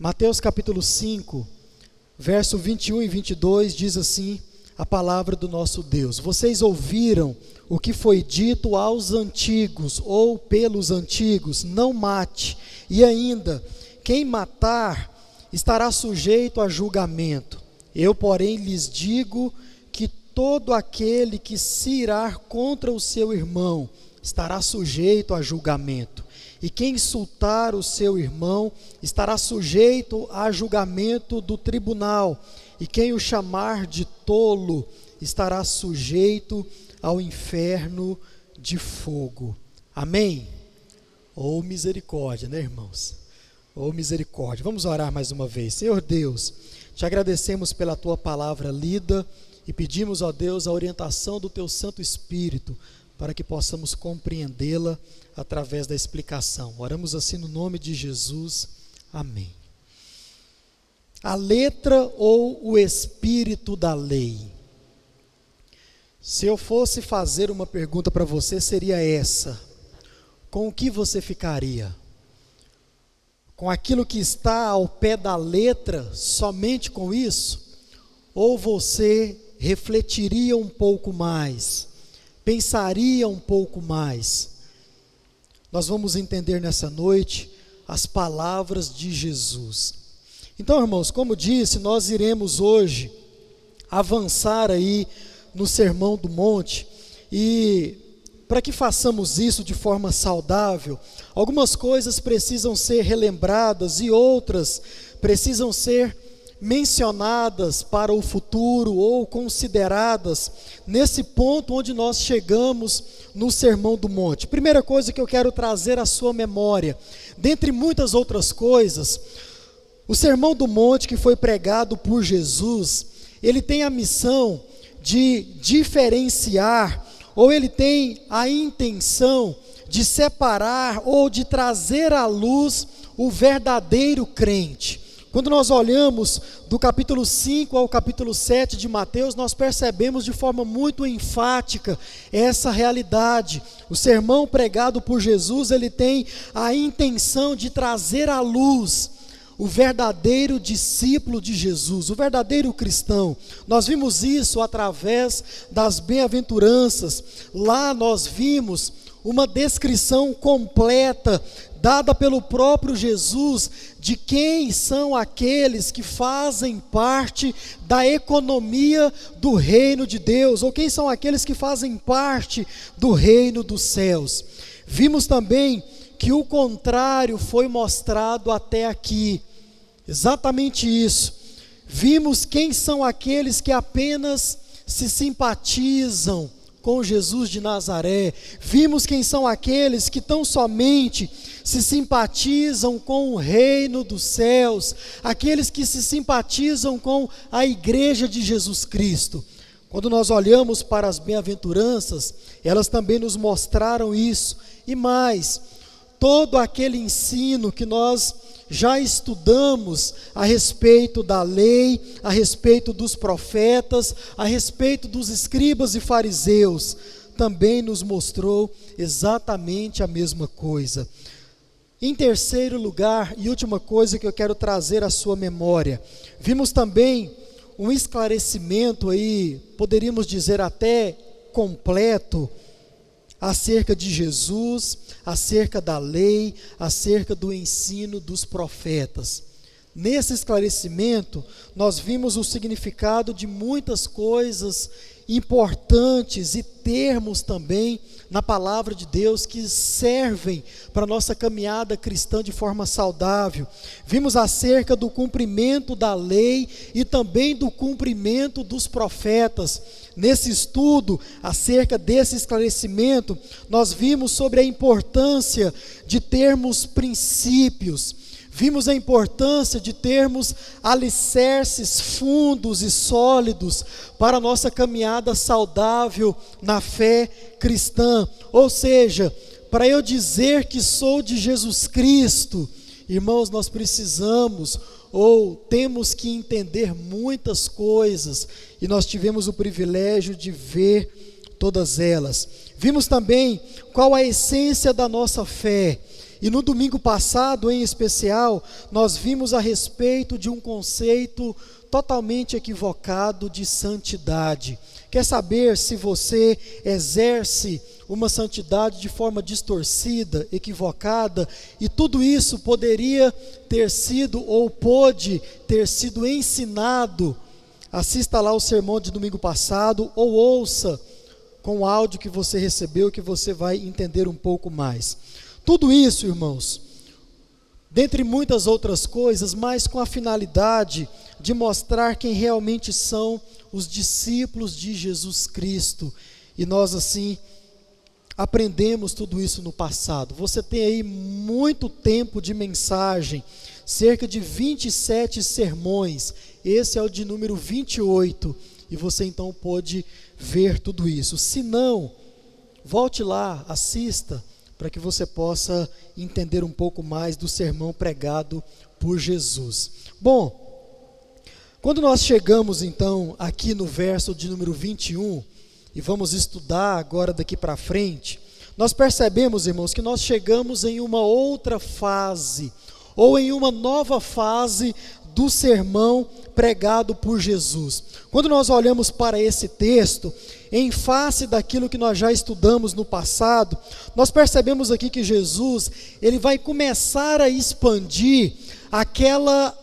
Mateus capítulo 5, verso 21 e 22 diz assim a palavra do nosso Deus: vocês ouviram o que foi dito aos antigos, ou pelos antigos, não mate, e ainda, quem matar estará sujeito a julgamento. Eu, porém, lhes digo que todo aquele que se irar contra o seu irmão estará sujeito a julgamento. E quem insultar o seu irmão estará sujeito a julgamento do tribunal. E quem o chamar de tolo estará sujeito ao inferno de fogo. Amém? Oh misericórdia, né, irmãos? Oh misericórdia. Vamos orar mais uma vez. Senhor Deus, te agradecemos pela tua palavra lida e pedimos, ó Deus, a orientação do teu Santo Espírito para que possamos compreendê-la através da explicação. Oramos assim no nome de Jesus. Amém. A letra ou o espírito da lei? Se eu fosse fazer uma pergunta para você, seria essa: com o que você ficaria? Com aquilo que está ao pé da letra, somente com isso? Ou você refletiria um pouco mais, pensaria um pouco mais? Nós vamos entender nessa noite as palavras de Jesus. Então, irmãos, como disse, nós iremos hoje avançar aí no Sermão do Monte, e para que façamos isso de forma saudável, algumas coisas precisam ser relembradas e outras precisam ser mencionadas para o futuro ou consideradas nesse ponto onde nós chegamos no Sermão do Monte. Primeira coisa que eu quero trazer à sua memória, dentre muitas outras coisas, o Sermão do Monte que foi pregado por Jesus, ele tem a missão de diferenciar, ou ele tem a intenção de separar ou de trazer à luz o verdadeiro crente. Quando nós olhamos do capítulo 5 ao capítulo 7 de Mateus, nós percebemos de forma muito enfática essa realidade. O sermão pregado por Jesus, ele tem a intenção de trazer à luz o verdadeiro discípulo de Jesus, o verdadeiro cristão. Nós vimos isso através das bem-aventuranças. Lá nós vimos uma descrição completa dada pelo próprio Jesus de quem são aqueles que fazem parte da economia do reino de Deus, ou quem são aqueles que fazem parte do reino dos céus. Vimos também que o contrário foi mostrado até aqui, exatamente isso. Vimos quem são aqueles que apenas se simpatizam com Jesus de Nazaré. Vimos quem são aqueles que tão somente se simpatizam com o reino dos céus, aqueles que se simpatizam com a igreja de Jesus Cristo. Quando nós olhamos para as bem-aventuranças, elas também nos mostraram isso, e mais, todo aquele ensino que nós já estudamos a respeito da lei, a respeito dos profetas, a respeito dos escribas e fariseus, também nos mostrou exatamente a mesma coisa. Em terceiro lugar, e última coisa que eu quero trazer à sua memória, vimos também um esclarecimento aí, poderíamos dizer até completo, acerca de Jesus, acerca da lei, acerca do ensino dos profetas. Nesse esclarecimento, nós vimos o significado de muitas coisas importantes e termos também na palavra de Deus que servem para a nossa caminhada cristã de forma saudável. Vimos acerca do cumprimento da lei e também do cumprimento dos profetas. Nesse estudo, acerca desse esclarecimento, nós vimos sobre a importância de termos princípios. Vimos a importância de termos alicerces fundos e sólidos para a nossa caminhada saudável na fé cristã. Ou seja, para eu dizer que sou de Jesus Cristo, irmãos, nós precisamos ou temos que entender muitas coisas, e nós tivemos o privilégio de ver todas elas. Vimos também qual a essência da nossa fé, E no domingo passado, em especial, nós vimos a respeito de um conceito totalmente equivocado de santidade. Quer saber se você exerce uma santidade de forma distorcida, equivocada, e tudo isso poderia ter sido ou pôde ter sido ensinado? Assista lá o sermão de domingo passado ou ouça com o áudio que você recebeu, que você vai entender um pouco mais. Tudo isso, irmãos, dentre muitas outras coisas, mas com a finalidade de mostrar quem realmente são os discípulos de Jesus Cristo. E nós assim aprendemos tudo isso no passado. Você tem aí muito tempo de mensagem, cerca de 27 sermões. Esse é o de número 28, e você então pôde ver tudo isso. Se não, volte lá, assista, para que você possa entender um pouco mais do sermão pregado por Jesus. Bom, quando nós chegamos então aqui no verso de número 21, e vamos estudar agora daqui para frente, nós percebemos, irmãos, que nós chegamos em uma outra fase, ou em uma nova fase do sermão pregado por Jesus. Quando nós olhamos para esse texto, em face daquilo que nós já estudamos no passado, nós percebemos aqui que Jesus, ele vai começar a expandir aquela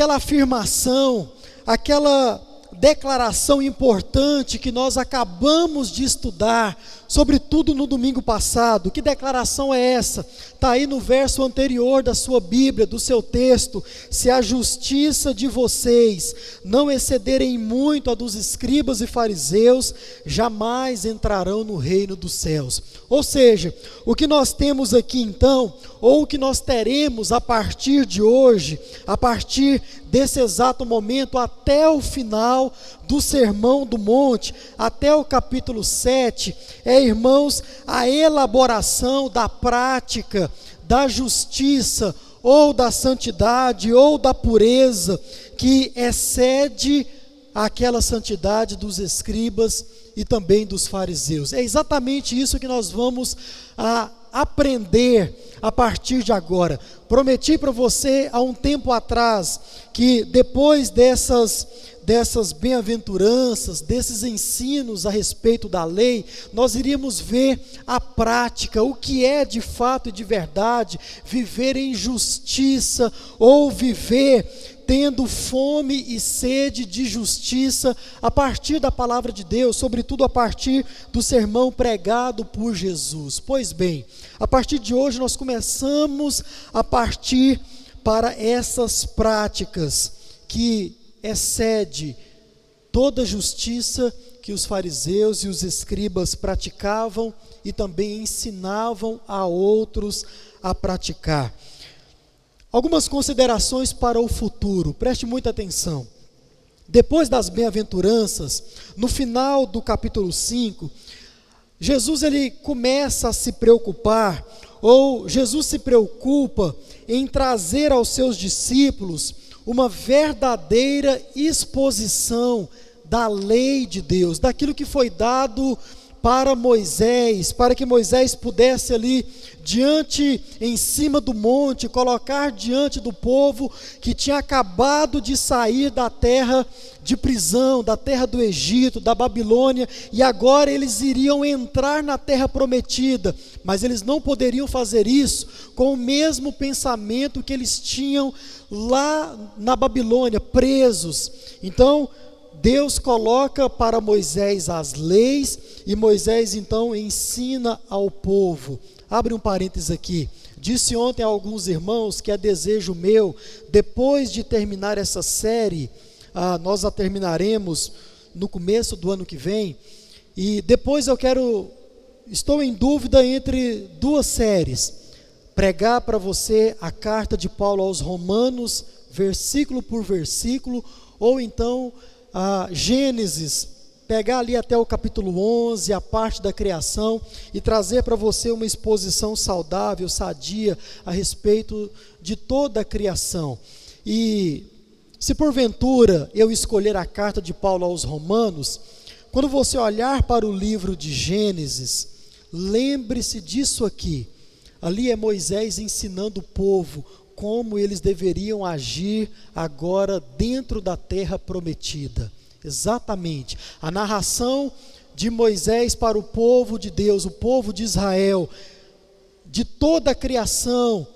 afirmação, aquela declaração importante que nós acabamos de estudar, sobretudo no domingo passado. Que declaração é essa? Está aí no verso anterior da sua Bíblia, do seu texto: se a justiça de vocês não excederem muito a dos escribas e fariseus, jamais entrarão no reino dos céus. Ou seja, o que nós temos aqui então, ou o que nós teremos a partir de hoje, a partir desse exato momento, até o final do Sermão do Monte, até o capítulo 7, irmãos, a elaboração da prática da justiça, ou da santidade, ou da pureza, que excede aquela santidade dos escribas e também dos fariseus. É exatamente isso que nós vamos aprender a partir de agora. Prometi para você há um tempo atrás que depois dessas bem-aventuranças, desses ensinos a respeito da lei, nós iríamos ver a prática, o que é de fato e de verdade viver em justiça, ou viver tendo fome e sede de justiça a partir da palavra de Deus, sobretudo a partir do sermão pregado por Jesus. Pois bem, a partir de hoje nós começamos a partir para essas práticas que excede toda a justiça que os fariseus e os escribas praticavam e também ensinavam a outros a praticar. Algumas considerações para o futuro, preste muita atenção. Depois das bem-aventuranças, no final do capítulo 5, Jesus ele começa a se preocupar, ou Jesus se preocupa em trazer aos seus discípulos uma verdadeira exposição da lei de Deus, daquilo que foi dado para Moisés, para que Moisés pudesse ali em cima do monte, colocar diante do povo que tinha acabado de sair da terra de prisão, da terra do Egito, da Babilônia, e agora eles iriam entrar na terra prometida, mas eles não poderiam fazer isso com o mesmo pensamento que eles tinham lá na Babilônia, presos. Então Deus coloca para Moisés as leis, e Moisés então ensina ao povo. Abre um parênteses aqui. Disse ontem a alguns irmãos que é desejo meu, depois de terminar essa série, nós a terminaremos no começo do ano que vem, e depois estou em dúvida entre duas séries: pregar para você a carta de Paulo aos Romanos, versículo por versículo, ou então Gênesis, pegar ali até o capítulo 11, a parte da criação, e trazer para você uma exposição saudável, sadia, a respeito de toda a criação. E se porventura eu escolher a carta de Paulo aos Romanos, quando você olhar para o livro de Gênesis, lembre-se disso aqui: Ali é Moisés ensinando o povo como eles deveriam agir agora dentro da terra prometida. Exatamente. A narração de Moisés para o povo de Deus, o povo de Israel, de toda a criação,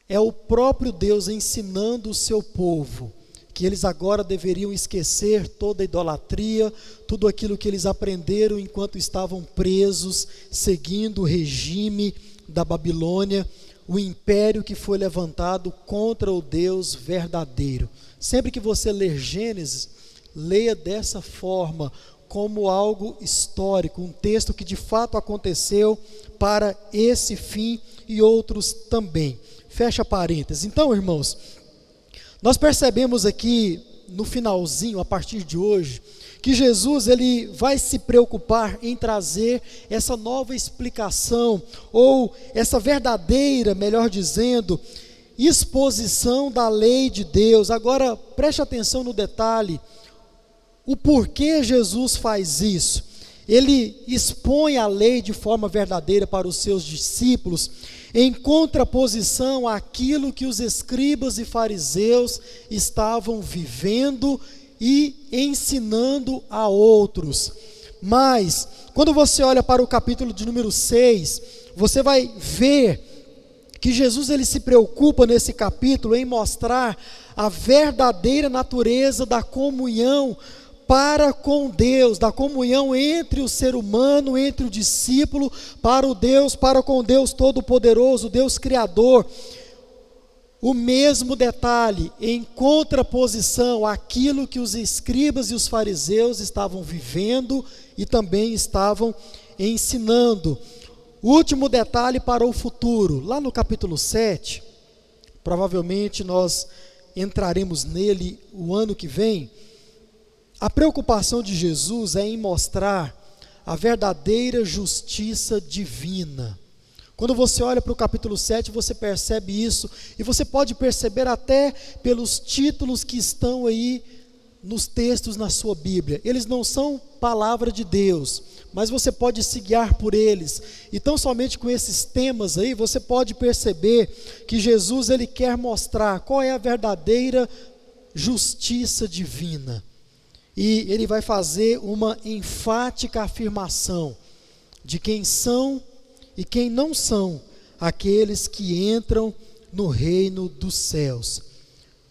é o próprio Deus ensinando o seu povo que eles agora deveriam esquecer toda a idolatria, tudo aquilo que eles aprenderam enquanto estavam presos, seguindo o regime da Babilônia, o império que foi levantado contra o Deus verdadeiro. Sempre que você ler Gênesis, leia dessa forma, como algo histórico, um texto que de fato aconteceu para esse fim e outros também. Fecha parênteses. Então, irmãos, nós percebemos aqui no finalzinho, a partir de hoje, que Jesus ele vai se preocupar em trazer essa nova explicação, ou essa verdadeira, melhor dizendo, exposição da lei de Deus. Agora, preste atenção no detalhe, o porquê Jesus faz isso. Ele expõe a lei de forma verdadeira para os seus discípulos, em contraposição àquilo que os escribas e fariseus estavam vivendo e ensinando a outros. Mas, quando você olha para o capítulo de número 6, você vai ver que Jesus ele se preocupa nesse capítulo em mostrar a verdadeira natureza da comunhão para com Deus, da comunhão entre o ser humano, entre o discípulo, para com Deus Todo-Poderoso, Deus Criador. O mesmo detalhe, em contraposição àquilo que os escribas e os fariseus estavam vivendo e também estavam ensinando. O último detalhe para o futuro, lá no capítulo 7, provavelmente nós entraremos nele o ano que vem. A preocupação de Jesus é em mostrar a verdadeira justiça divina. Quando você olha para o capítulo 7, você percebe isso, e você pode perceber até pelos títulos que estão aí nos textos na sua Bíblia. Eles não são palavra de Deus, mas você pode se guiar por eles. Então, somente com esses temas aí, você pode perceber que Jesus ele quer mostrar qual é a verdadeira justiça divina. E ele vai fazer uma enfática afirmação de quem são e quem não são aqueles que entram no reino dos céus.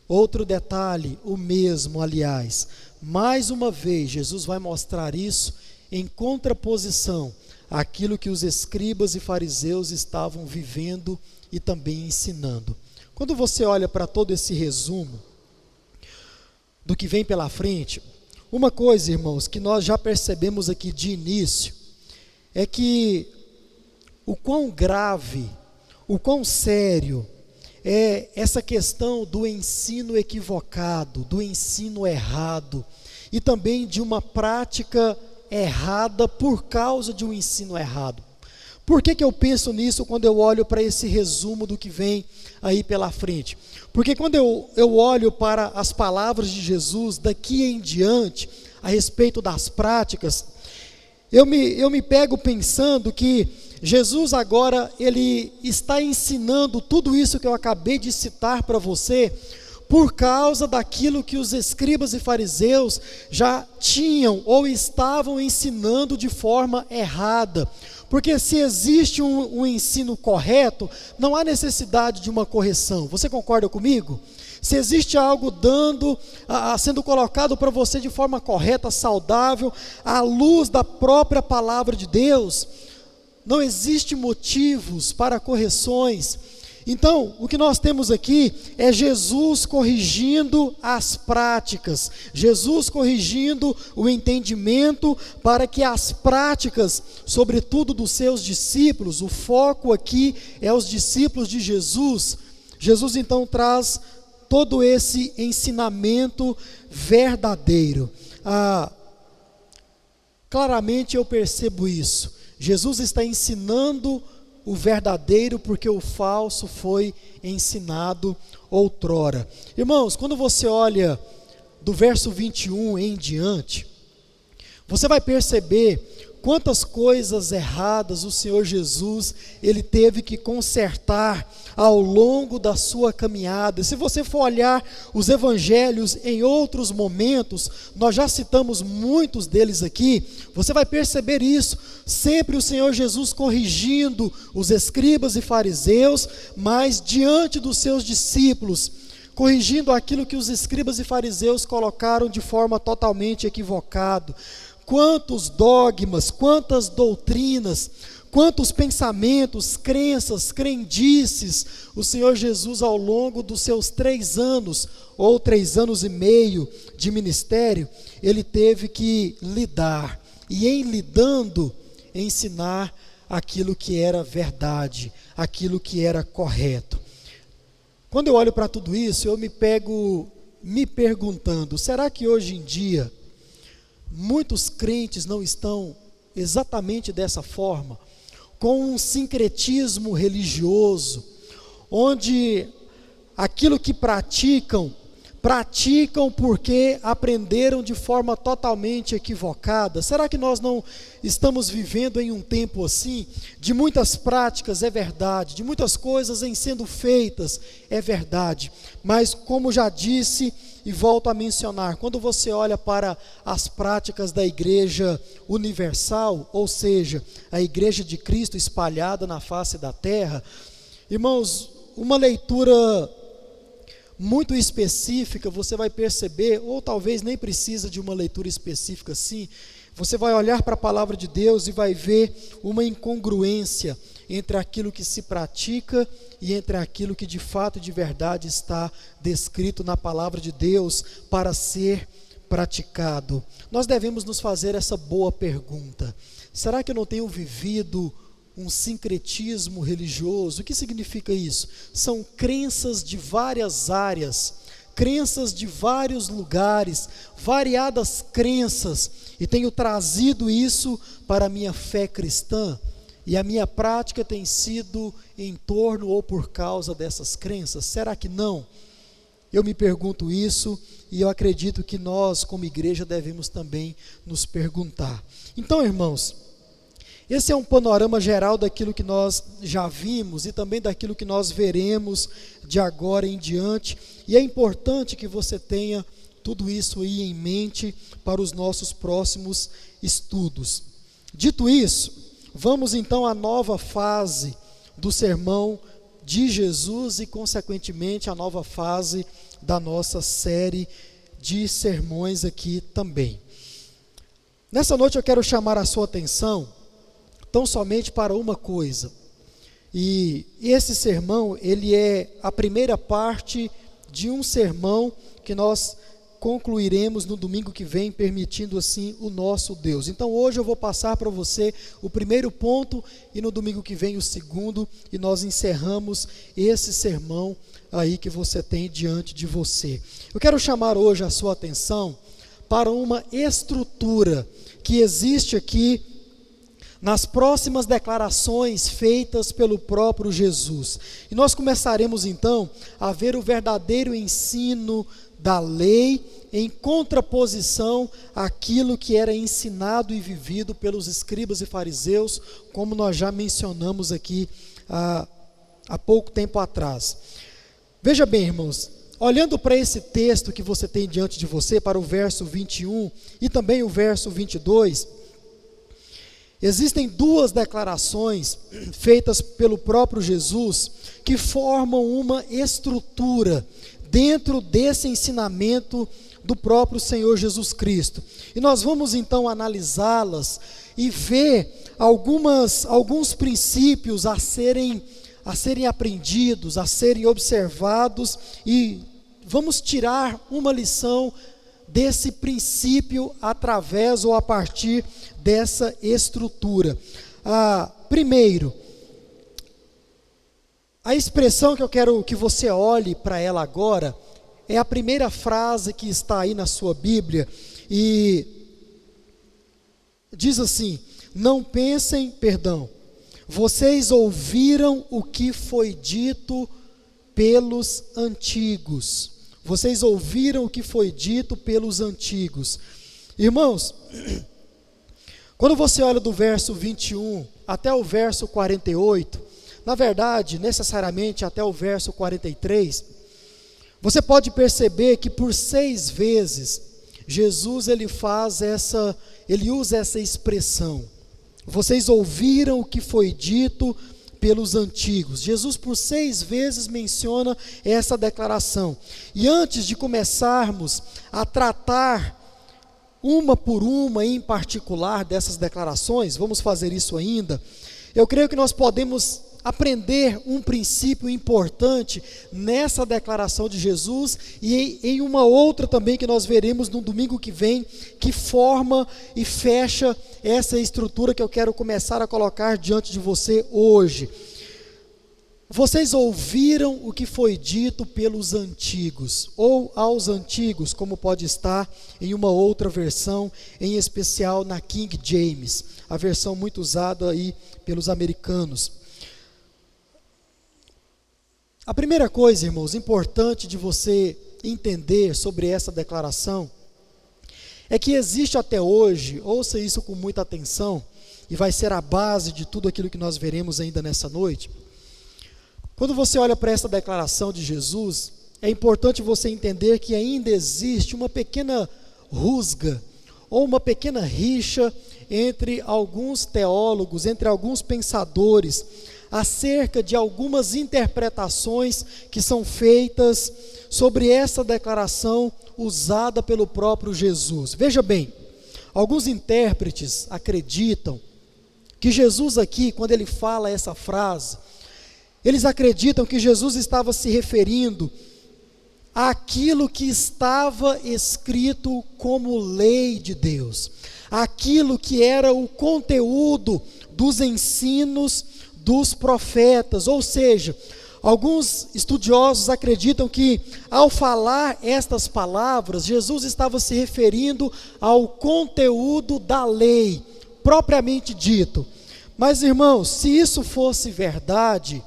Outro detalhe, o mesmo, aliás, mais uma vez, Jesus vai mostrar isso em contraposição àquilo que os escribas e fariseus estavam vivendo e também ensinando. Quando você olha para todo esse resumo do que vem pela frente, uma coisa, irmãos, que nós já percebemos aqui de início, é que o quão grave, o quão sério é essa questão do ensino equivocado, do ensino errado, e também de uma prática errada por causa de um ensino errado. Por que eu penso nisso quando eu olho para esse resumo do que vem aí pela frente? Porque quando eu olho para as palavras de Jesus daqui em diante, a respeito das práticas, eu me pego pensando que Jesus agora, ele está ensinando tudo isso que eu acabei de citar para você, por causa daquilo que os escribas e fariseus já tinham ou estavam ensinando de forma errada. Porque se existe um ensino correto, não há necessidade de uma correção. Você concorda comigo? Se existe algo sendo colocado para você de forma correta, saudável, à luz da própria palavra de Deus, não existe motivos para correções. Então, o que nós temos aqui é Jesus corrigindo as práticas, Jesus corrigindo o entendimento para que as práticas, sobretudo dos seus discípulos, o foco aqui é os discípulos de Jesus. Jesus então traz todo esse ensinamento verdadeiro. Claramente eu percebo isso. Jesus está ensinando o verdadeiro, porque o falso foi ensinado outrora. Irmãos, quando você olha do verso 21 em diante, você vai perceber quantas coisas erradas o Senhor Jesus, Ele teve que consertar ao longo da sua caminhada. Se você for olhar os evangelhos em outros momentos, nós já citamos muitos deles aqui, você vai perceber isso, sempre o Senhor Jesus corrigindo os escribas e fariseus, mas diante dos seus discípulos, corrigindo aquilo que os escribas e fariseus colocaram de forma totalmente equivocada. Quantos dogmas, quantas doutrinas, quantos pensamentos, crenças, crendices, o Senhor Jesus ao longo dos seus 3 anos, ou 3 anos e meio de ministério, Ele teve que lidar, e em lidando, ensinar aquilo que era verdade, aquilo que era correto. Quando eu olho para tudo isso, eu me pego me perguntando, será que hoje em dia, muitos crentes não estão exatamente dessa forma, com um sincretismo religioso, onde aquilo que praticam porque aprenderam de forma totalmente equivocada? Será que nós não estamos vivendo em um tempo assim, de muitas práticas, é verdade, de muitas coisas em sendo feitas, é verdade, mas como já disse e volto a mencionar, quando você olha para as práticas da igreja universal, ou seja, a igreja de Cristo espalhada na face da terra, irmãos, uma leitura muito específica, você vai perceber, ou talvez nem precisa de uma leitura específica assim, você vai olhar para a palavra de Deus e vai ver uma incongruência entre aquilo que se pratica e entre aquilo que de fato e de verdade está descrito na palavra de Deus para ser praticado. Nós devemos nos fazer essa boa pergunta: será que eu não tenho vivido um sincretismo religioso? O que significa isso? São crenças de várias áreas, crenças de vários lugares, variadas crenças, e tenho trazido isso para a minha fé cristã, e a minha prática tem sido em torno ou por causa dessas crenças? Será que não? Eu me pergunto isso, e eu acredito que nós como igreja devemos também nos perguntar. Então, irmãos, esse é um panorama geral daquilo que nós já vimos e também daquilo que nós veremos de agora em diante, e é importante que você tenha tudo isso aí em mente para os nossos próximos estudos. Dito isso, vamos então à nova fase do sermão de Jesus e consequentemente à nova fase da nossa série de sermões aqui também. Nessa noite eu quero chamar a sua atenção tão somente para uma coisa, e esse sermão, ele é a primeira parte de um sermão que nós concluiremos no domingo que vem, permitindo assim o nosso Deus. Então hoje eu vou passar para você o primeiro ponto, e no domingo que vem o segundo, e nós encerramos esse sermão aí que você tem diante de você. Eu quero chamar hoje a sua atenção para uma estrutura que existe aqui nas próximas declarações feitas pelo próprio Jesus. E nós começaremos então a ver o verdadeiro ensino da lei em contraposição àquilo que era ensinado e vivido pelos escribas e fariseus, como nós já mencionamos aqui há pouco tempo atrás. Veja bem, irmãos, olhando para esse texto que você tem diante de você, para o verso 21 e também o verso 22, existem duas declarações feitas pelo próprio Jesus que formam uma estrutura dentro desse ensinamento do próprio Senhor Jesus Cristo. E nós vamos então analisá-las e ver alguns princípios a serem aprendidos, a serem observados, e vamos tirar uma lição desse princípio através ou a partir dessa estrutura. Primeiro, a expressão que eu quero que você olhe para ela agora é a primeira frase que está aí na sua Bíblia, e diz assim: vocês ouviram o que foi dito pelos antigos. Vocês ouviram o que foi dito pelos antigos. Irmãos, Quando você olha do verso 21 até o verso 48, na verdade, necessariamente até o verso 43, você pode perceber que por 6 vezes, Jesus ele usa essa expressão. Vocês ouviram o que foi dito pelos antigos. Jesus por 6 vezes menciona essa declaração. E antes de começarmos a tratar uma por uma em particular dessas declarações, vamos fazer isso ainda, eu creio que nós podemos aprender um princípio importante nessa declaração de Jesus e em uma outra também que nós veremos no domingo que vem, que forma e fecha essa estrutura que eu quero começar a colocar diante de você hoje. Vocês ouviram o que foi dito pelos antigos, ou aos antigos, como pode estar em uma outra versão, em especial na King James, a versão muito usada aí pelos americanos. A primeira coisa, irmãos, importante de você entender sobre essa declaração, é que existe até hoje, ouça isso com muita atenção, e vai ser a base de tudo aquilo que nós veremos ainda nessa noite. Quando você olha para essa declaração de Jesus, é importante você entender que ainda existe uma pequena rusga, ou uma pequena rixa entre alguns teólogos, entre alguns pensadores, acerca de algumas interpretações que são feitas sobre essa declaração usada pelo próprio Jesus. Veja bem, alguns intérpretes acreditam que Jesus aqui, quando ele fala essa frase, eles acreditam que Jesus estava se referindo àquilo que estava escrito como lei de Deus, aquilo que era o conteúdo dos ensinos dos profetas, ou seja, alguns estudiosos acreditam que ao falar estas palavras, Jesus estava se referindo ao conteúdo da lei, propriamente dito. Mas irmãos, se isso fosse verdade,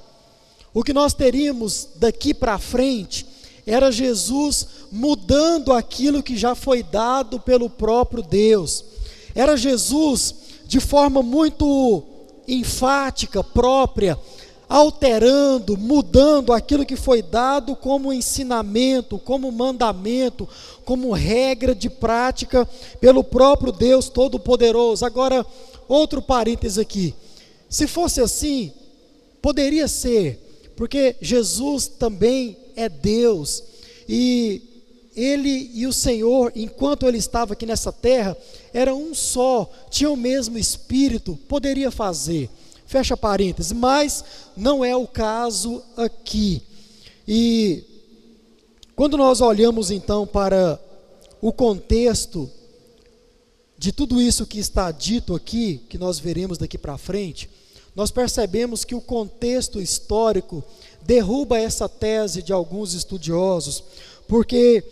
o que nós teríamos daqui para frente era Jesus mudando aquilo que já foi dado pelo próprio Deus. Era Jesus de forma muito enfática, própria, alterando, mudando aquilo que foi dado como ensinamento, como mandamento, como regra de prática pelo próprio Deus Todo-Poderoso. Agora, outro parênteses aqui, se fosse assim, poderia ser, porque Jesus também é Deus, e Ele e o Senhor, enquanto Ele estava aqui nessa terra, era um só, tinha o mesmo Espírito, poderia fazer, fecha parênteses, mas não é o caso aqui. E quando nós olhamos então para o contexto de tudo isso que está dito aqui, que nós veremos daqui para frente, nós percebemos que o contexto histórico derruba essa tese de alguns estudiosos, porque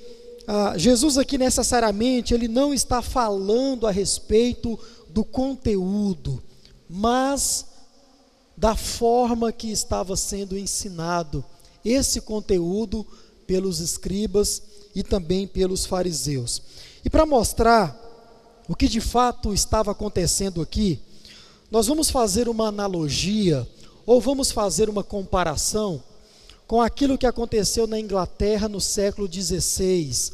Jesus aqui necessariamente, ele não está falando a respeito do conteúdo, mas da forma que estava sendo ensinado esse conteúdo pelos escribas e também pelos fariseus. E para mostrar o que de fato estava acontecendo aqui, nós vamos fazer uma analogia, ou vamos fazer uma comparação com aquilo que aconteceu na Inglaterra no século XVI,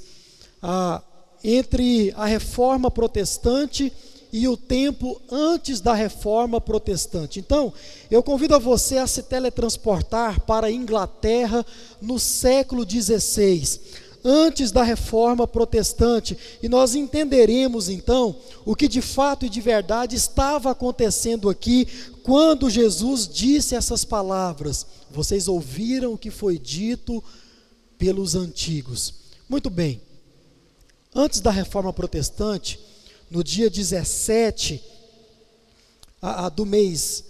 entre a Reforma Protestante e o tempo antes da Reforma Protestante. Então, eu convido a você a se teletransportar para a Inglaterra no século XVI, antes da Reforma Protestante, e nós entenderemos então o que de fato e de verdade estava acontecendo aqui quando Jesus disse essas palavras: vocês ouviram o que foi dito pelos antigos. Muito bem, antes da Reforma Protestante, no dia 17 do mês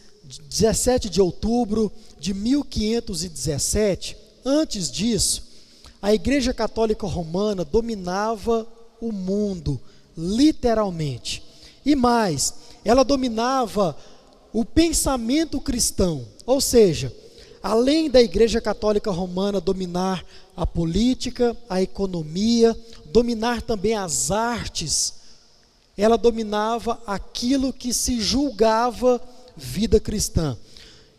17 de outubro de 1517, antes disso, a Igreja Católica Romana dominava o mundo, literalmente. E mais, ela dominava o pensamento cristão, ou seja, além da Igreja Católica Romana dominar a política, a economia, dominar também as artes, ela dominava aquilo que se julgava vida cristã.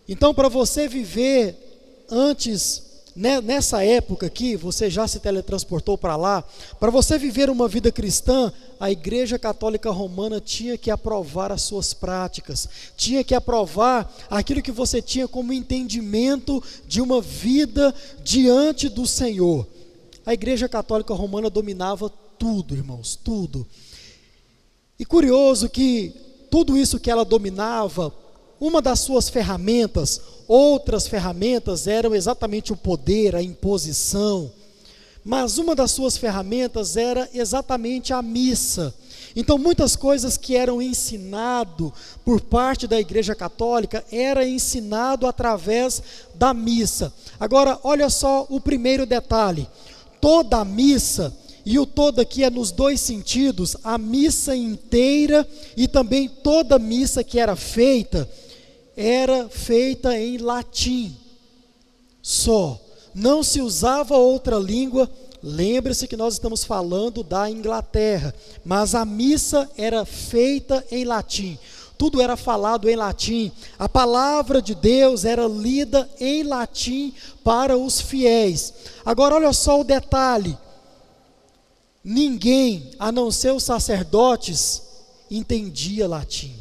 Então, para você viver antes, né, nessa época aqui, você já se teletransportou para lá, para você viver uma vida cristã, a Igreja Católica Romana tinha que aprovar as suas práticas, tinha que aprovar aquilo que você tinha como entendimento de uma vida diante do Senhor. A Igreja Católica Romana dominava tudo, irmãos, tudo. E curioso que tudo isso que ela dominava, uma das suas ferramentas, outras ferramentas eram exatamente o poder, a imposição, mas uma das suas ferramentas era exatamente a missa. Então muitas coisas que eram ensinado por parte da Igreja Católica, era ensinado através da missa. Agora, olha só o primeiro detalhe, toda a missa, e o todo aqui é nos dois sentidos, a missa inteira e também toda missa que era feita em latim só, não se usava outra língua. Lembre-se que nós estamos falando da Inglaterra, mas a missa era feita em latim, tudo era falado em latim, a palavra de Deus era lida em latim para os fiéis. Agora olha só o detalhe, ninguém, a não ser os sacerdotes, entendia latim.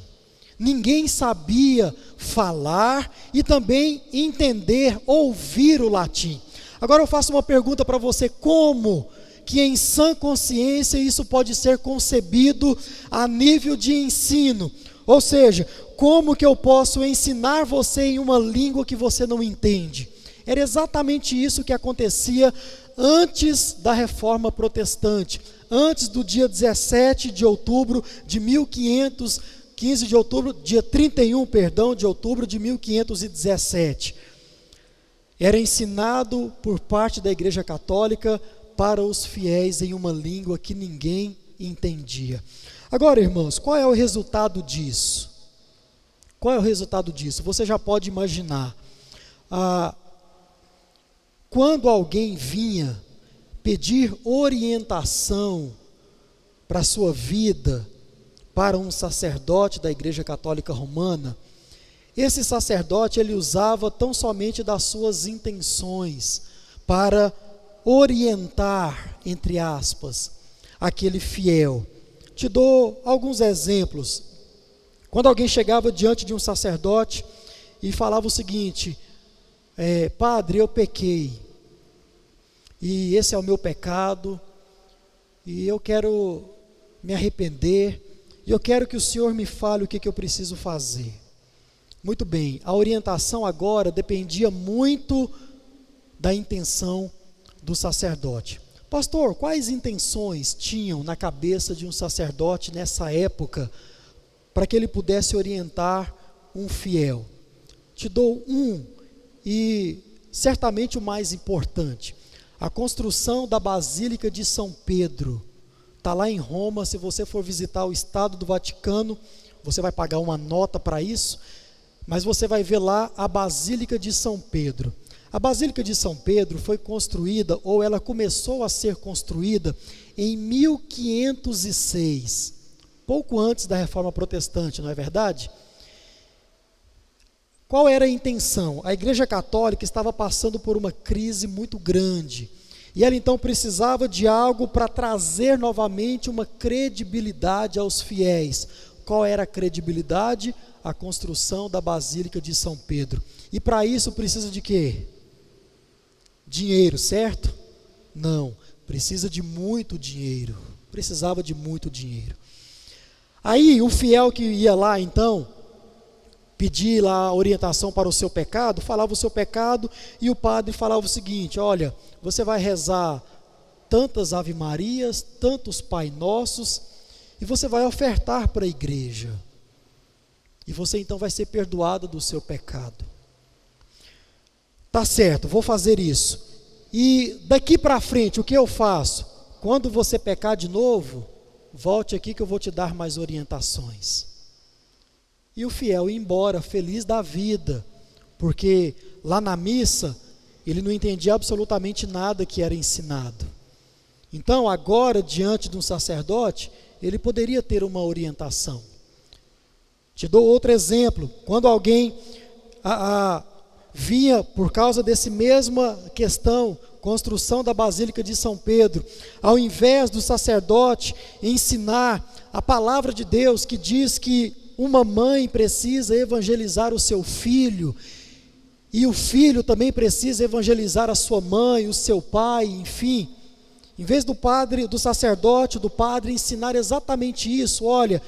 Ninguém sabia falar e também entender, ouvir o latim. Agora eu faço uma pergunta para você, como que em sã consciência isso pode ser concebido a nível de ensino? Ou seja, como que eu posso ensinar você em uma língua que você não entende? Era exatamente isso que acontecia antes da Reforma Protestante, antes do dia 17 de outubro de 15 de outubro, dia 31, de outubro de 1517. Era ensinado por parte da Igreja Católica para os fiéis em uma língua que ninguém entendia. Agora, irmãos, qual é o resultado disso? Qual é o resultado disso? Você já pode imaginar. Quando alguém vinha pedir orientação para a sua vida, para um sacerdote da Igreja Católica Romana, esse sacerdote ele usava tão somente das suas intenções para orientar, entre aspas, aquele fiel. Te dou alguns exemplos. Quando alguém chegava diante de um sacerdote e falava o seguinte: padre, eu pequei, e esse é o meu pecado, e eu quero me arrepender, e eu quero que o Senhor me fale o que eu preciso fazer. Muito bem, a orientação agora dependia muito da intenção do sacerdote. Pastor, quais intenções tinham na cabeça de um sacerdote nessa época, para que ele pudesse orientar um fiel? Te dou um, e certamente o mais importante, a construção da Basílica de São Pedro. Está lá em Roma. Se você for visitar o Estado do Vaticano, você vai pagar uma nota para isso, mas você vai ver lá a Basílica de São Pedro. A Basílica de São Pedro foi construída, ou ela começou a ser construída em 1506, pouco antes da Reforma Protestante, não é verdade? Qual era a intenção? A Igreja Católica estava passando por uma crise muito grande, e ela então precisava de algo para trazer novamente uma credibilidade aos fiéis. Qual era a credibilidade? A construção da Basílica de São Pedro. E para isso precisa de quê? Dinheiro, certo? Não, precisa de muito dinheiro. Precisava de muito dinheiro. Aí o fiel que ia lá então pedir lá a orientação para o seu pecado, falava o seu pecado, e o padre falava o seguinte: olha, você vai rezar tantas Ave Marias, tantos Pai Nossos, e você vai ofertar para a igreja, e você então vai ser perdoado do seu pecado. Tá certo, vou fazer isso. E daqui para frente, o que eu faço? Quando você pecar de novo, volte aqui que eu vou te dar mais orientações. E o fiel ia embora, feliz da vida, porque lá na missa, ele não entendia absolutamente nada que era ensinado. Então, agora, diante de um sacerdote, ele poderia ter uma orientação. Te dou outro exemplo. Quando alguém vinha por causa dessa mesma questão, construção da Basílica de São Pedro, ao invés do sacerdote ensinar a palavra de Deus, que diz que uma mãe precisa evangelizar o seu filho, e o filho também precisa evangelizar a sua mãe, o seu pai, enfim, em vez do padre, do sacerdote, do padre ensinar exatamente isso, olha,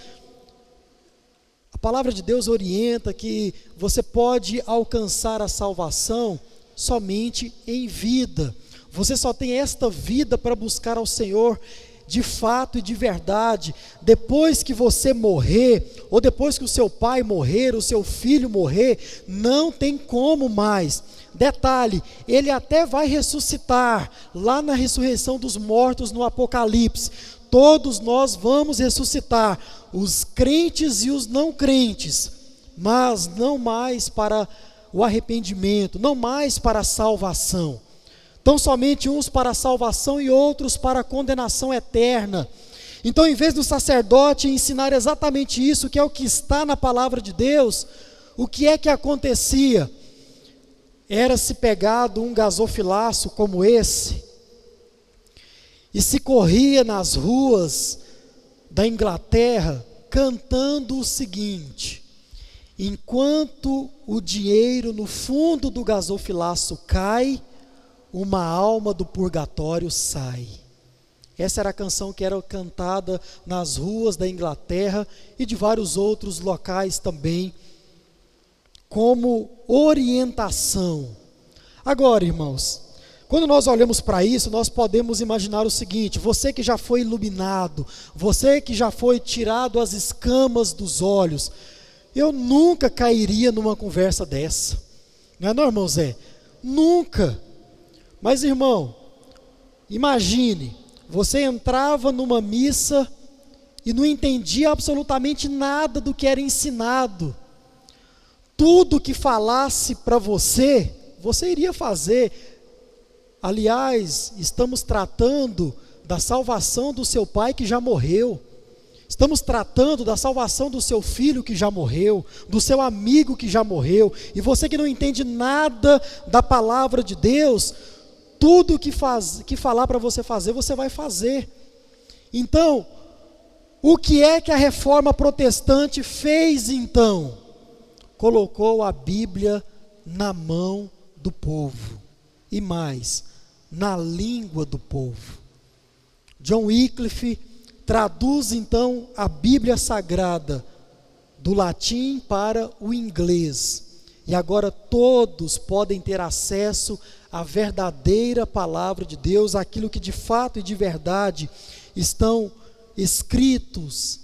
a palavra de Deus orienta que você pode alcançar a salvação somente em vida. Você só tem esta vida para buscar ao Senhor de fato e de verdade. Depois que você morrer, ou depois que o seu pai morrer, o seu filho morrer, não tem como mais. Detalhe, ele até vai ressuscitar, lá na ressurreição dos mortos no Apocalipse. Todos nós vamos ressuscitar, os crentes e os não crentes, mas não mais para o arrependimento, não mais para a salvação. Então somente uns para a salvação e outros para a condenação eterna. Então, em vez do sacerdote ensinar exatamente isso, que é o que está na palavra de Deus, o que é que acontecia? Era-se pegado um gasofilaço como esse, e se corria nas ruas da Inglaterra, cantando o seguinte: enquanto o dinheiro no fundo do gasofilaço cai, uma alma do purgatório sai. Essa era a canção que era cantada nas ruas da Inglaterra e de vários outros locais também, como orientação. Agora, irmãos, quando nós olhamos para isso, nós podemos imaginar o seguinte: você que já foi iluminado, você que já foi tirado as escamas dos olhos, eu nunca cairia numa conversa dessa, não é, irmão Zé? Nunca. Mas, irmão, imagine, você entrava numa missa e não entendia absolutamente nada do que era ensinado. Tudo que falasse para você, você iria fazer. Aliás, estamos tratando da salvação do seu pai que já morreu. Estamos tratando da salvação do seu filho que já morreu, do seu amigo que já morreu. E você que não entende nada da palavra de Deus, tudo que falar para você fazer, você vai fazer. Então, o que é que a reforma protestante fez então? Colocou a Bíblia na mão do povo. E mais, na língua do povo. John Wycliffe traduz então a Bíblia Sagrada do latim para o inglês. E agora todos podem ter acesso à verdadeira palavra de Deus, aquilo que de fato e de verdade estão escritos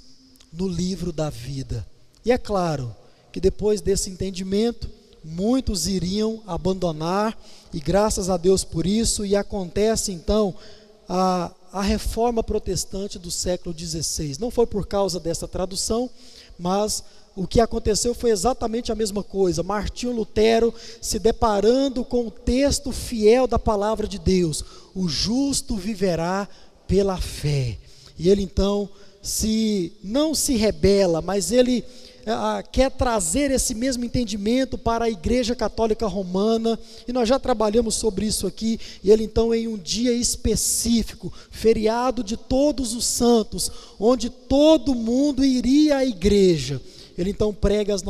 no livro da vida. E é claro que depois desse entendimento, muitos iriam abandonar, e graças a Deus por isso, e acontece então a reforma protestante do século XVI. Não foi por causa dessa tradução, mas o que aconteceu foi exatamente a mesma coisa. Martinho Lutero se deparando com o texto fiel da palavra de Deus: o justo viverá pela fé. E ele então não se rebela, mas ele quer trazer esse mesmo entendimento para a Igreja Católica Romana, e nós já trabalhamos sobre isso aqui. E ele então, em um dia específico, feriado de todos os santos, onde todo mundo iria à igreja, ele então prega as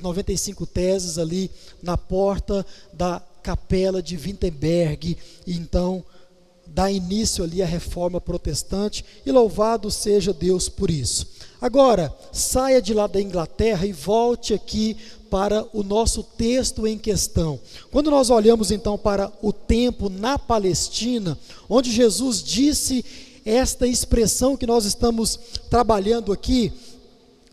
95 teses ali na porta da capela de Wittenberg, e então dá início ali à reforma protestante, e louvado seja Deus por isso. Agora, saia de lá da Inglaterra e volte aqui para o nosso texto em questão. Quando nós olhamos então para o tempo na Palestina, onde Jesus disse esta expressão que nós estamos trabalhando aqui,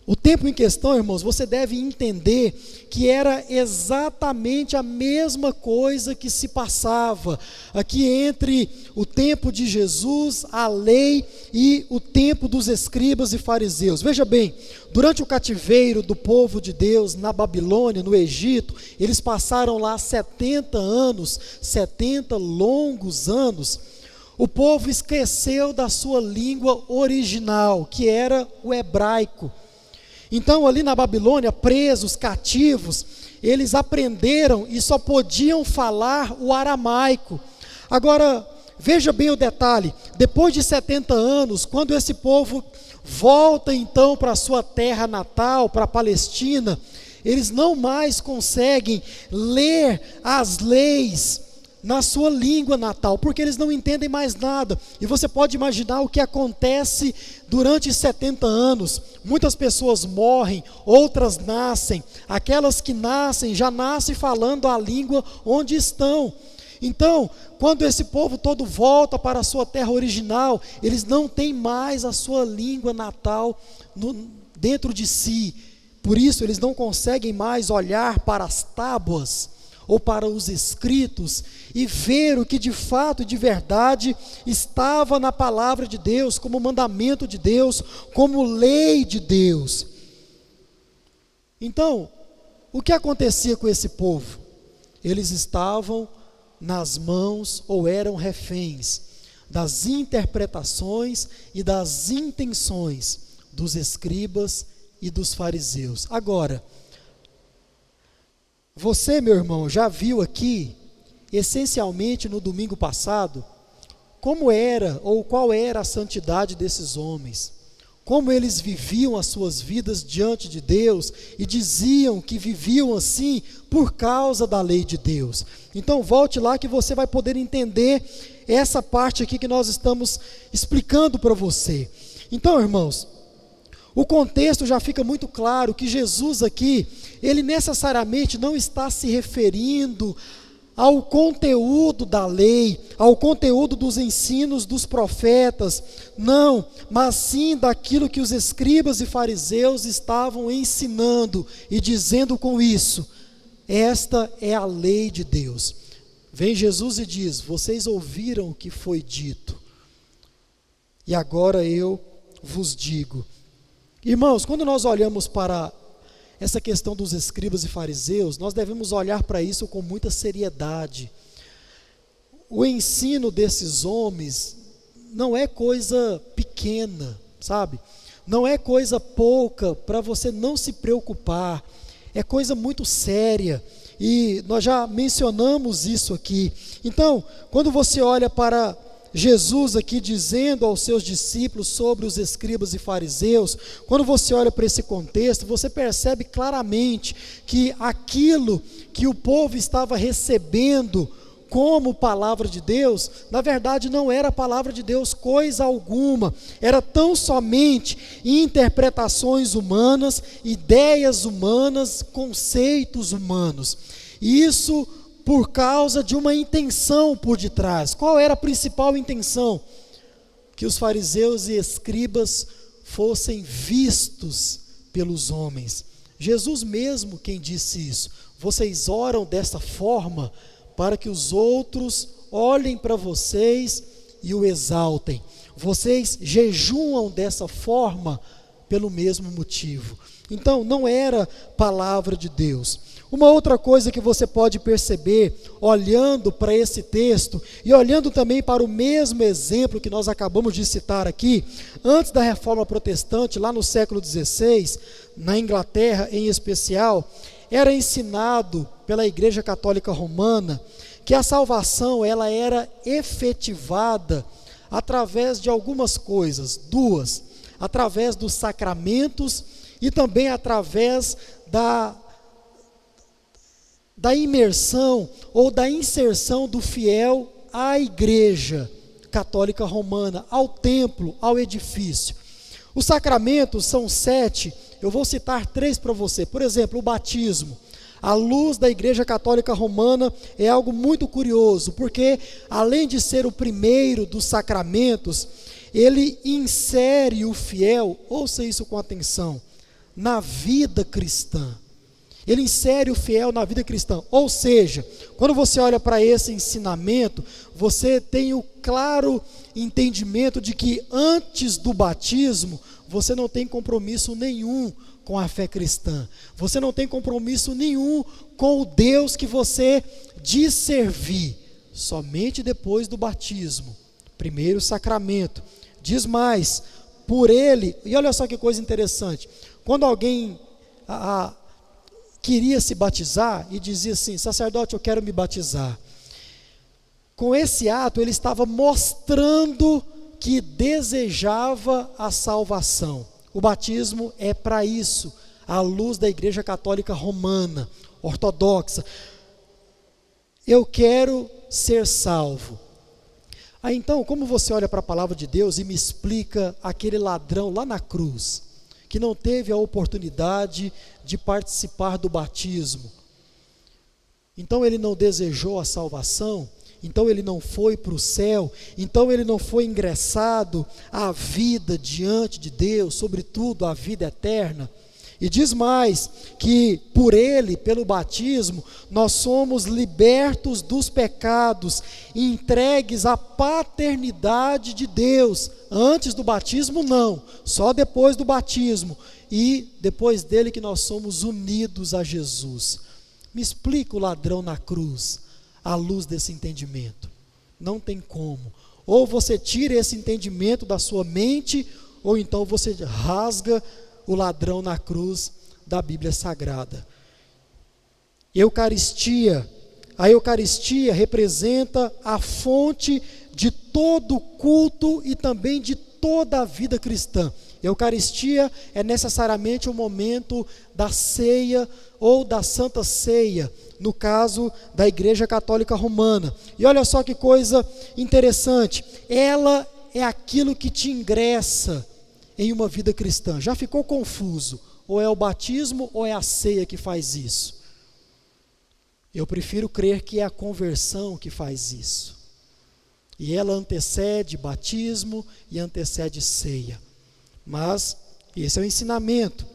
o tempo em questão, irmãos, você deve entender que era exatamente a mesma coisa que se passava aqui entre o tempo de Jesus, a lei, e o tempo dos escribas e fariseus. Veja bem, durante o cativeiro do povo de Deus na Babilônia, no Egito, eles passaram lá 70 anos, 70 longos anos. O povo esqueceu da sua língua original, que era o hebraico. Então, ali na Babilônia, presos, cativos, eles aprenderam e só podiam falar o aramaico. Agora, veja bem o detalhe: depois de 70 anos, quando esse povo volta então para a sua terra natal, para a Palestina, eles não mais conseguem ler as leis na sua língua natal, porque eles não entendem mais nada. E você pode imaginar o que acontece durante 70 anos. Muitas pessoas morrem, outras nascem. Aquelas que nascem, já nascem falando a língua onde estão. Então, quando esse povo todo volta para a sua terra original, eles não têm mais a sua língua natal dentro de si. Por isso, eles não conseguem mais olhar para as tábuas ou para os escritos e ver o que de fato e de verdade estava na palavra de Deus, como mandamento de Deus, como lei de Deus. Então, o que acontecia com esse povo? Eles estavam nas mãos ou eram reféns das interpretações e das intenções dos escribas e dos fariseus. Agora, você, meu irmão, já viu aqui, essencialmente no domingo passado, como era ou qual era a santidade desses homens, como eles viviam as suas vidas diante de Deus e diziam que viviam assim por causa da lei de Deus. Então volte lá que você vai poder entender essa parte aqui que nós estamos explicando para você. Então, irmãos, o contexto já fica muito claro que Jesus aqui, ele necessariamente não está se referindo ao conteúdo da lei, ao conteúdo dos ensinos dos profetas, não, mas sim daquilo que os escribas e fariseus estavam ensinando e dizendo com isso: esta é a lei de Deus. Vem Jesus e diz: vocês ouviram o que foi dito, e agora eu vos digo. Irmãos, quando nós olhamos para essa questão dos escribas e fariseus, nós devemos olhar para isso com muita seriedade. O ensino desses homens não é coisa pequena, sabe? Não é coisa pouca para você não se preocupar, é coisa muito séria, e nós já mencionamos isso aqui. Então, quando você olha para Jesus aqui dizendo aos seus discípulos sobre os escribas e fariseus, quando você olha para esse contexto, você percebe claramente que aquilo que o povo estava recebendo como palavra de Deus, na verdade não era a palavra de Deus coisa alguma, era tão somente interpretações humanas, ideias humanas, conceitos humanos. E isso por causa de uma intenção por detrás. Qual era a principal intenção? Que os fariseus e escribas fossem vistos pelos homens. Jesus mesmo quem disse isso: vocês oram dessa forma para que os outros olhem para vocês e o exaltem. Vocês jejuam dessa forma pelo mesmo motivo. Então não era palavra de Deus. Uma outra coisa que você pode perceber, olhando para esse texto, e olhando também para o mesmo exemplo que nós acabamos de citar aqui, antes da Reforma Protestante, lá no século XVI, na Inglaterra em especial, era ensinado pela Igreja Católica Romana que a salvação ela era efetivada através de algumas coisas, duas: através dos sacramentos e também através da imersão ou da inserção do fiel à Igreja Católica Romana, ao templo, ao edifício. Os sacramentos são 7, eu vou citar 3 para você. Por exemplo, o batismo. À luz da Igreja Católica Romana é algo muito curioso, porque além de ser o primeiro dos sacramentos, ele insere o fiel, ouça isso com atenção, na vida cristã. Ele insere o fiel na vida cristã, ou seja, quando você olha para esse ensinamento, você tem o claro entendimento de que antes do batismo, você não tem compromisso nenhum com a fé cristã, você não tem compromisso nenhum com o Deus que você diz servir, somente depois do batismo, Primeiro sacramento. Diz mais, por ele, e olha só que coisa interessante, quando alguém queria se batizar e dizia assim: sacerdote, eu quero me batizar. Com esse ato ele estava mostrando que desejava a salvação. O batismo é para isso, à luz da Igreja Católica Romana, ortodoxa. Eu quero ser salvo. Aí então, como você olha para a palavra de Deus e me explica aquele ladrão lá na cruz, que não teve a oportunidade de participar do batismo, então ele não desejou a salvação, então ele não foi para o céu, então ele não foi ingressado à vida diante de Deus, sobretudo à vida eterna. E diz mais, que por ele, pelo batismo, nós somos libertos dos pecados, entregues à paternidade de Deus. Antes do batismo não, só depois do batismo, e depois dele que nós somos unidos a Jesus. Me explica o ladrão na cruz, à luz desse entendimento. Não tem como. Ou você tira esse entendimento da sua mente, ou então você rasga o ladrão na cruz da Bíblia Sagrada. Eucaristia. A Eucaristia representa a fonte de todo culto e também de toda a vida cristã. Eucaristia é necessariamente o momento da ceia ou da Santa Ceia, no caso da Igreja Católica Romana. E olha só que coisa interessante, ela é aquilo que te ingressa em uma vida cristã. Já ficou confuso? Ou é o batismo ou é a ceia que faz isso? Eu prefiro crer que é a conversão que faz isso. E ela antecede batismo e antecede ceia. Mas esse é o ensinamento.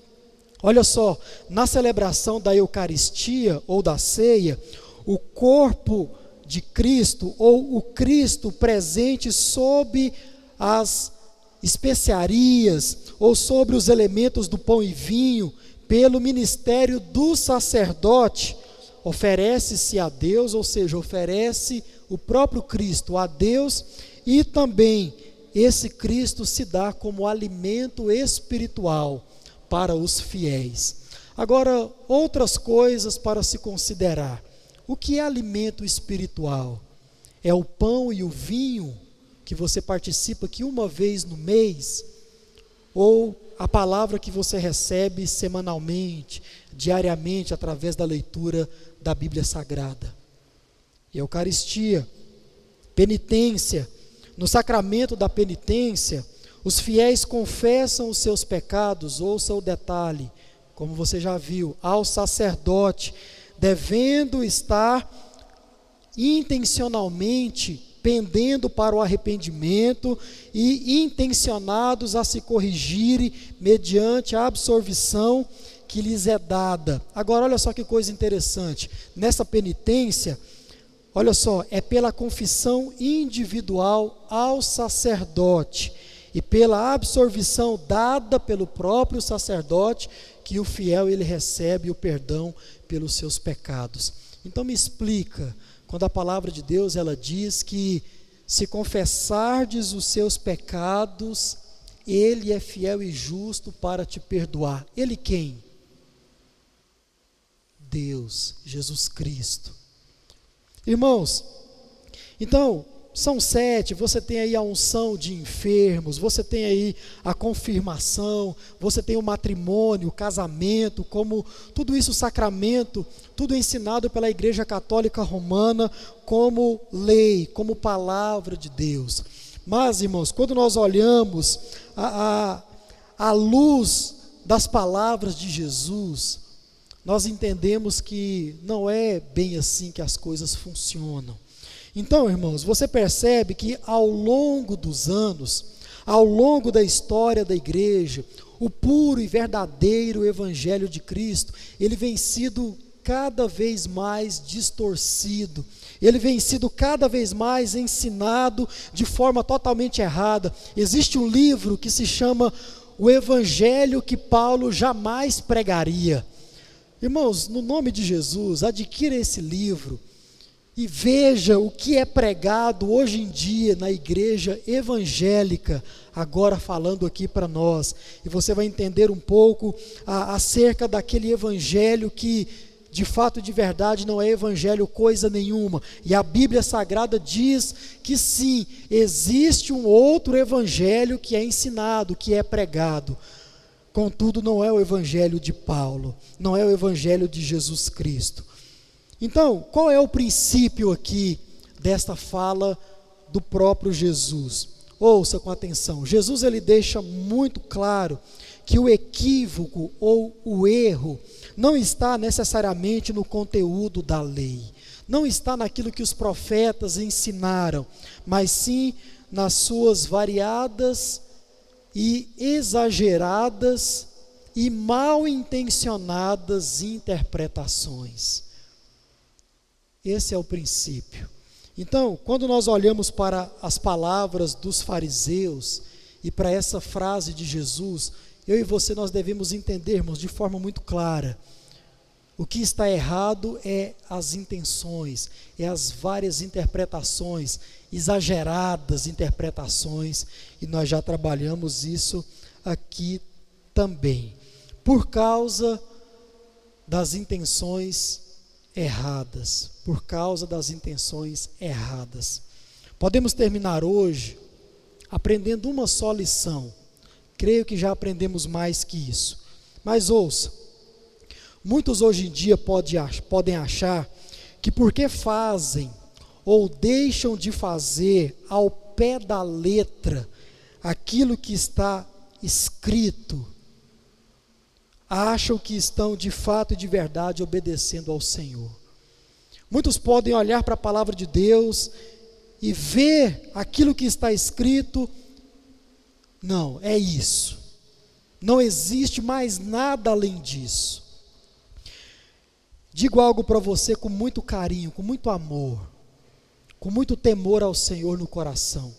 Olha só, na celebração da Eucaristia ou da ceia, o corpo de Cristo ou o Cristo presente sob as especiarias ou sobre os elementos do pão e vinho, pelo ministério do sacerdote, oferece-se a Deus, ou seja, oferece o próprio Cristo a Deus, e também esse Cristo se dá como alimento espiritual para os fiéis. Agora, outras coisas para se considerar. O que é alimento espiritual? É o pão e o vinho que você participa aqui uma vez no mês, ou a palavra que você recebe semanalmente, diariamente, através da leitura da Bíblia Sagrada. Eucaristia, penitência. No sacramento da penitência, os fiéis confessam os seus pecados, ouça o detalhe, como você já viu, ao sacerdote, devendo estar intencionalmente pendendo para o arrependimento e intencionados a se corrigirem mediante a absolvição que lhes é dada. Agora, olha só que coisa interessante, nessa penitência, olha só, é pela confissão individual ao sacerdote e pela absolvição dada pelo próprio sacerdote que o fiel ele recebe o perdão pelos seus pecados. Então me explica, quando a palavra de Deus ela diz que se confessardes os seus pecados, Ele é fiel e justo para te perdoar. Ele quem? Deus, Jesus Cristo. Irmãos, então, são 7, você tem aí a unção de enfermos, você tem aí a confirmação, você tem o matrimônio, o casamento, como tudo isso sacramento, tudo ensinado pela Igreja Católica Romana como lei, como palavra de Deus. Mas, irmãos, quando nós olhamos a luz das palavras de Jesus, nós entendemos que não é bem assim que as coisas funcionam. Então, irmãos, você percebe que ao longo dos anos, ao longo da história da igreja, o puro e verdadeiro Evangelho de Cristo, ele vem sido cada vez mais distorcido, ele vem sido cada vez mais ensinado de forma totalmente errada. Existe um livro que se chama O Evangelho que Paulo jamais pregaria. Irmãos, no nome de Jesus, adquira esse livro. e veja o que é pregado hoje em dia na igreja evangélica, agora falando aqui para nós, e você vai entender um pouco acerca daquele evangelho que de fato, de verdade, não é evangelho coisa nenhuma, e a Bíblia Sagrada diz que sim, existe um outro evangelho que é ensinado, que é pregado, contudo não é o evangelho de Paulo, não é o evangelho de Jesus Cristo. Então, qual é o princípio aqui desta fala do próprio Jesus? Ouça com atenção. Jesus ele deixa muito claro que o equívoco ou o erro não está necessariamente no conteúdo da lei, não está naquilo que os profetas ensinaram, mas sim nas suas variadas e exageradas e mal intencionadas interpretações. Esse é o princípio. Então, quando nós olhamos para as palavras dos fariseus e para essa frase de Jesus, eu e você nós devemos entendermos de forma muito clara. O que está errado é as intenções, é as várias interpretações, exageradas interpretações, e nós já trabalhamos isso aqui também, por causa das intenções erradas, por causa das intenções erradas. Podemos terminar hoje aprendendo uma só lição. Creio que já aprendemos mais que isso. Mas ouça, muitos hoje em dia podem achar que porque fazem ou deixam de fazer ao pé da letra aquilo que está escrito, acham que estão de fato e de verdade obedecendo ao Senhor. Muitos podem olhar para a palavra de Deus e ver aquilo que está escrito. Não, é isso. Não existe mais nada além disso. Digo algo para você com muito carinho, com muito amor, com muito temor ao Senhor no coração.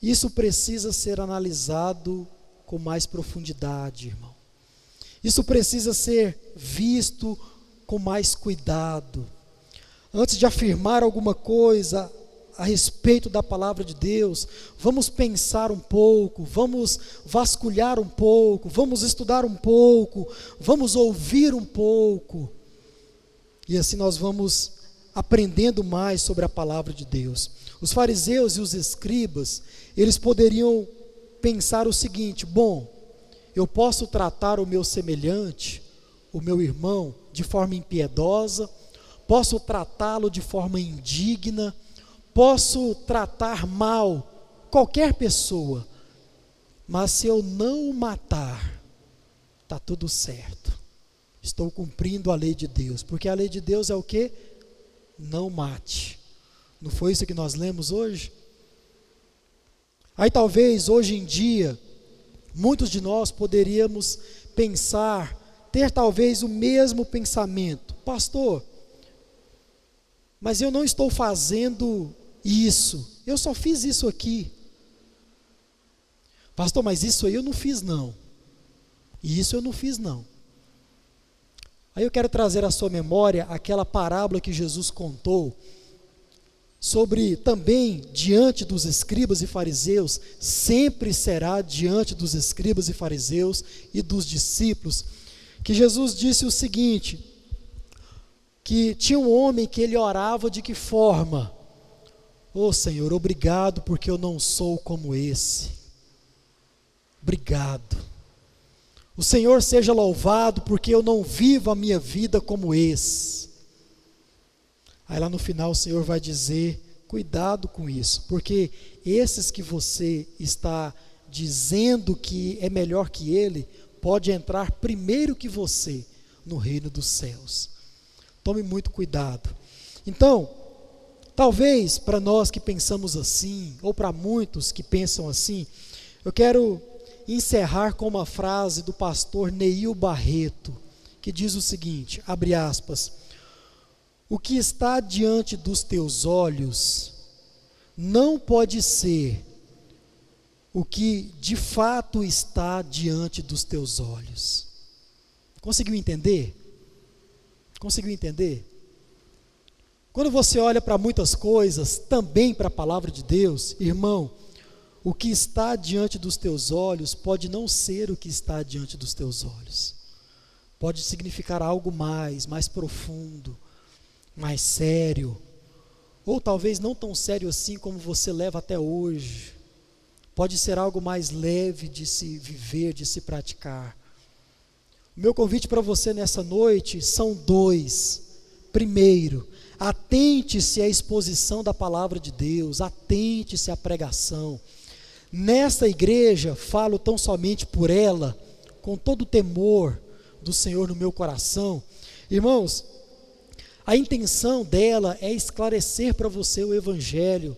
Isso precisa ser analisado com mais profundidade, irmão. Isso precisa ser visto com mais cuidado. Antes de afirmar alguma coisa a respeito da palavra de Deus, vamos pensar um pouco, vamos vasculhar um pouco, vamos estudar um pouco, vamos ouvir um pouco, e assim nós vamos aprendendo mais sobre a palavra de Deus. Os fariseus e os escribas, eles poderiam pensar o seguinte: bom, eu posso tratar o meu semelhante, o meu irmão, de forma impiedosa, posso tratá-lo de forma indigna, posso tratar mal qualquer pessoa, mas se eu não o matar, está tudo certo. Estou cumprindo a lei de Deus, porque a lei de Deus é o quê? Não mate. Não foi isso que nós lemos hoje? Aí talvez hoje em dia, muitos de nós poderíamos pensar, ter talvez o mesmo pensamento: pastor, mas eu não estou fazendo isso, eu só fiz isso aqui. Pastor, mas isso aí eu não fiz não, e isso eu não fiz não. Aí eu quero trazer à sua memória aquela parábola que Jesus contou, sobre também diante dos escribas e fariseus, sempre será diante dos escribas e fariseus e dos discípulos, que Jesus disse o seguinte, que tinha um homem que ele orava de que forma? Ô Senhor, obrigado porque eu não sou como esse. Obrigado. O Senhor seja louvado porque eu não vivo a minha vida como esse. Aí lá no final o Senhor vai dizer: cuidado com isso, porque esses que você está dizendo que é melhor que ele, pode entrar primeiro que você no reino dos céus. Tome muito cuidado. Então, talvez para nós que pensamos assim, ou para muitos que pensam assim, eu quero encerrar com uma frase do pastor Neil Barreto, que diz o seguinte, abre aspas: o que está diante dos teus olhos não pode ser o que de fato está diante dos teus olhos. Conseguiu entender? Conseguiu entender? Quando você olha para muitas coisas, também para a palavra de Deus, irmão, o que está diante dos teus olhos pode não ser o que está diante dos teus olhos. Pode significar algo mais profundo, mais sério, ou talvez não tão sério assim como você leva até hoje. Pode ser algo mais leve de se viver, de se praticar. O meu convite para você nessa noite são dois. Primeiro, atente-se à exposição da palavra de Deus, atente-se à pregação. Nesta igreja, falo tão somente por ela, com todo o temor do Senhor no meu coração. Irmãos, a intenção dela é esclarecer para você o Evangelho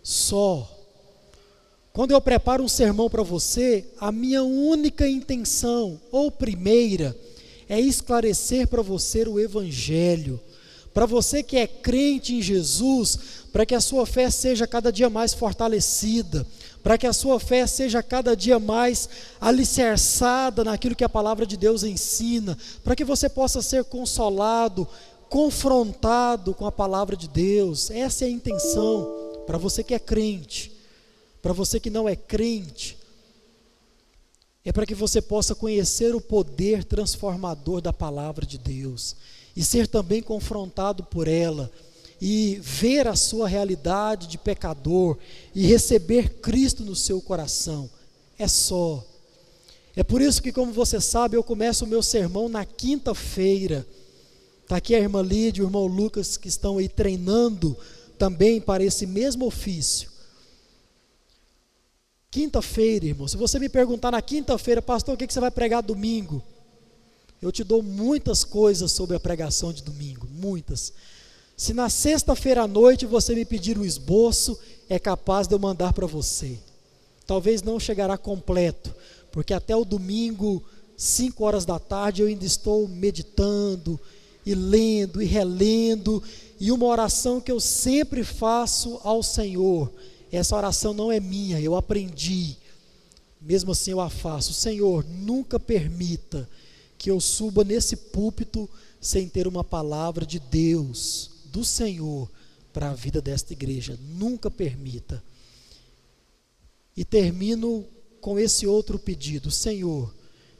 só. Quando eu preparo um sermão para você, a minha única intenção, ou primeira, é esclarecer para você o Evangelho. Para você que é crente em Jesus, para que a sua fé seja cada dia mais fortalecida, para que a sua fé seja cada dia mais alicerçada naquilo que a palavra de Deus ensina, para que você possa ser consolado, confrontado com a palavra de Deus. Essa é a intenção, para você que é crente. Para você que não é crente, é para que você possa conhecer o poder transformador da palavra de Deus, e ser também confrontado por ela, e ver a sua realidade de pecador, e receber Cristo no seu coração. É só. É por isso que, como você sabe, eu começo o meu sermão na quinta-feira. Está aqui a irmã Lídia e o irmão Lucas, que estão aí treinando também para esse mesmo ofício. Quinta-feira, irmão, se você me perguntar na quinta-feira, pastor, o que você vai pregar domingo? Eu te dou muitas coisas sobre a pregação de domingo, muitas. Se na sexta-feira à noite você me pedir um esboço, é capaz de eu mandar para você. Talvez não chegará completo, porque até o domingo, 5 horas da tarde, eu ainda estou meditando, e lendo, e relendo, e uma oração que eu sempre faço ao Senhor. Essa oração não é minha, eu aprendi, mesmo assim eu a faço. Senhor, nunca permita que eu suba nesse púlpito sem ter uma palavra de Deus, do Senhor, para a vida desta igreja. Nunca permita. E termino com esse outro pedido. Senhor,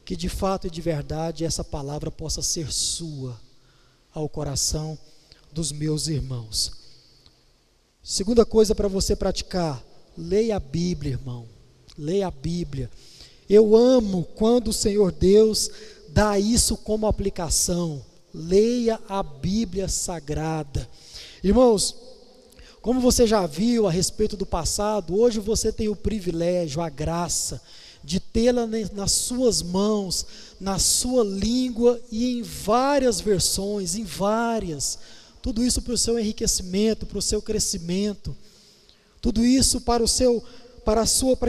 que de fato e de verdade essa palavra possa ser sua ao coração dos meus irmãos. Segunda coisa para você praticar, leia a Bíblia, irmão, leia a Bíblia. Eu amo quando o Senhor Deus dá isso como aplicação, leia a Bíblia Sagrada. Irmãos, como você já viu a respeito do passado, hoje você tem o privilégio, a graça, de tê-la nas suas mãos, na sua língua e em várias versões, em várias. Tudo isso para o seu enriquecimento, para o seu crescimento. Tudo isso para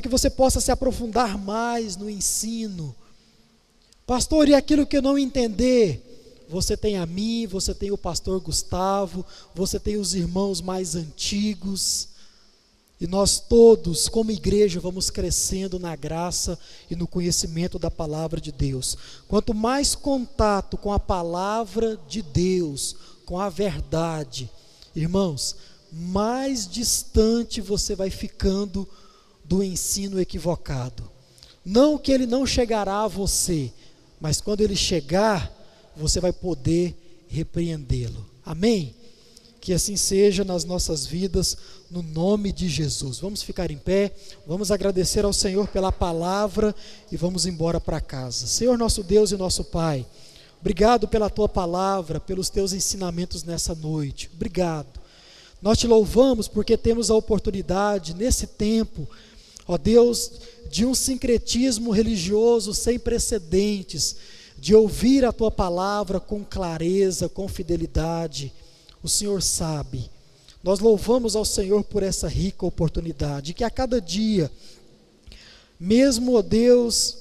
que você possa se aprofundar mais no ensino. Pastor, e aquilo que eu não entender? Você tem a mim, você tem o pastor Gustavo, você tem os irmãos mais antigos. E nós todos, como igreja, vamos crescendo na graça e no conhecimento da palavra de Deus. Quanto mais contato com a palavra de Deus, com a verdade, irmãos, mais distante você vai ficando do ensino equivocado. Não que ele não chegará a você, mas quando ele chegar, você vai poder repreendê-lo. Amém? Que assim seja nas nossas vidas, no nome de Jesus. Vamos ficar em pé, vamos agradecer ao Senhor pela palavra e vamos embora para casa. Senhor nosso Deus e nosso Pai, obrigado pela Tua palavra, pelos Teus ensinamentos nessa noite. Obrigado. Nós Te louvamos porque temos a oportunidade nesse tempo, ó Deus, de um sincretismo religioso sem precedentes, de ouvir a Tua palavra com clareza, com fidelidade. O Senhor sabe. Nós louvamos ao Senhor por essa rica oportunidade, que a cada dia, mesmo, ó Deus,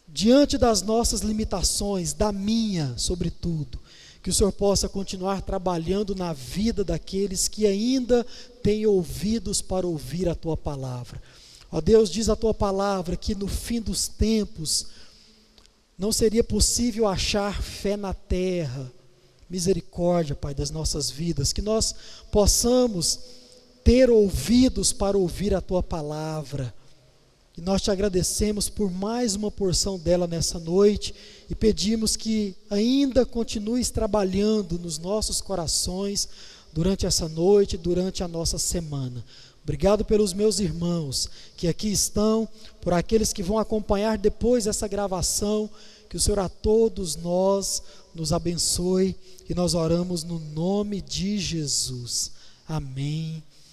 diante das nossas limitações, da minha, sobretudo, que o Senhor possa continuar trabalhando na vida daqueles que ainda têm ouvidos para ouvir a Tua palavra. Ó Deus, diz a Tua palavra que no fim dos tempos não seria possível achar fé na terra, misericórdia, Pai, das nossas vidas, que nós possamos ter ouvidos para ouvir a Tua palavra. E nós te agradecemos por mais uma porção dela nessa noite e pedimos que ainda continues trabalhando nos nossos corações durante essa noite, durante a nossa semana. Obrigado pelos meus irmãos que aqui estão, por aqueles que vão acompanhar depois essa gravação, que o Senhor a todos nós nos abençoe, e nós oramos no nome de Jesus. Amém.